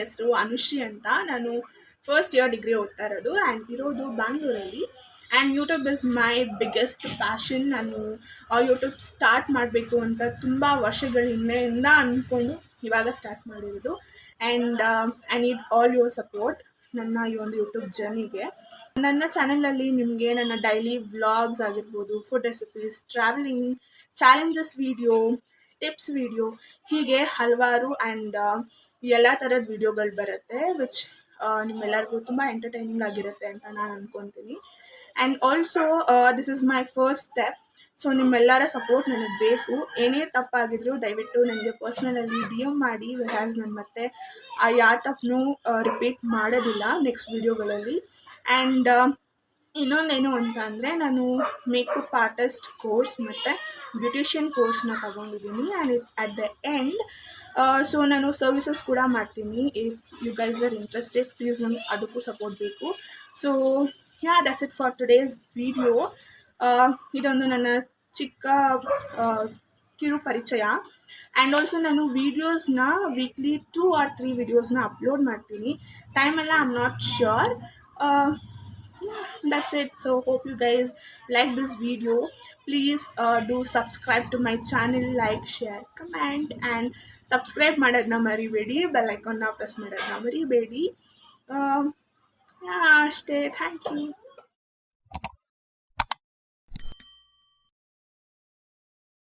ಹೆಸರು ಅನುಶ್ರೀ ಅಂತ. ನಾನು ಫಸ್ಟ್ ಇಯರ್ ಡಿಗ್ರಿ ಓದ್ತಾ ಇರೋದು ಆ್ಯಂಡ್ ಇರೋದು ಬ್ಯಾಂಗ್ಳೂರಲ್ಲಿ. And YouTube is my biggest passion. ನಾನು ಯೂಟ್ಯೂಬ್ ಸ್ಟಾರ್ಟ್ ಮಾಡಬೇಕು ಅಂತ ತುಂಬ ವರ್ಷಗಳ ಹಿಂದೆಯಿಂದ ಅಂದ್ಕೊಂಡು ಇವಾಗ ಸ್ಟಾರ್ಟ್ ಮಾಡಿರೋದು. And I need all your support ನನ್ನ ಈ ಒಂದು ಯೂಟ್ಯೂಬ್ ಜರ್ನಿಗೆ. ನನ್ನ ಚಾನಲಲ್ಲಿ ನಿಮಗೆ ನನ್ನ ಡೈಲಿ ವ್ಲಾಗ್ಸ್ ಆಗಿರ್ಬೋದು, food recipes, travelling, challenges video, tips video, ಹೀಗೆ ಹಲವಾರು ಆ್ಯಂಡ್ ಎಲ್ಲ ಥರದ ವಿಡಿಯೋಗಳು ಬರುತ್ತೆ ವಿಚ್ ನಿಮ್ಮೆಲ್ಲರಿಗೂ ತುಂಬ ಎಂಟರ್ಟೈನಿಂಗ್ ಆಗಿರುತ್ತೆ ಅಂತ ನಾನು ಅಂದ್ಕೊತೀನಿ. And also this is my first step. So ನಿಮ್ಮೆಲ್ಲರ ಸಪೋರ್ಟ್ ನನಗೆ ಬೇಕು. ಏನೇ ತಪ್ಪಾಗಿದ್ರೂ ದಯವಿಟ್ಟು ನನಗೆ ಪರ್ಸ್ನಲಲ್ಲಿ DM ಮಾಡಿ. ವಿರಾಜ್ ನಾನು ಮತ್ತೆ ಯಾವ ತಪ್ಪನ್ನು ರಿಪೀಟ್ ಮಾಡೋದಿಲ್ಲ ನೆಕ್ಸ್ಟ್ ವಿಡಿಯೋಗಳಲ್ಲಿ. ಆ್ಯಂಡ್ ಇನ್ನೊಂದೇನು ಅಂತ ಅಂದರೆ ನಾನು ಮೇಕಪ್ ಆರ್ಟಿಸ್ಟ್ ಕೋರ್ಸ್ ಮತ್ತು ಬ್ಯೂಟಿಷಿಯನ್ ಕೋರ್ಸ್ನ ತಗೊಂಡಿದ್ದೀನಿ. And it's at the end. So ನಾನು ಸರ್ವಿಸಸ್ ಕೂಡ ಮಾಡ್ತೀನಿ. If you guys are interested please ನನಗೆ ಅದಕ್ಕೂ ಸಪೋರ್ಟ್ ಬೇಕು. So yeah, that's it for today's video. ಇದೊಂದು ನನ್ನ ಚಿಕ್ಕ ಕಿರು ಪರಿಚಯ. ಆ್ಯಂಡ್ ಆಲ್ಸೋ ನಾನು ವೀಡಿಯೋಸ್ನ ವೀಕ್ಲಿ 2 or 3 ವೀಡಿಯೋಸ್ನ ಅಪ್ಲೋಡ್ ಮಾಡ್ತೀನಿ. ಟೈಮೆಲ್ಲ I am not sure. That's it. So hope you guys like this video. Please do subscribe to my channel, like, share, comment and subscribe ಮಾಡೋದನ್ನ ಮರಿಬೇಡಿ. ಬೆಲ್ ಐಕಾನ್ನ ಪ್ರೆಸ್ ಮಾಡೋದನ್ನ ಮರಿಬೇಡಿ. ಅಷ್ಟೇ. Thank you.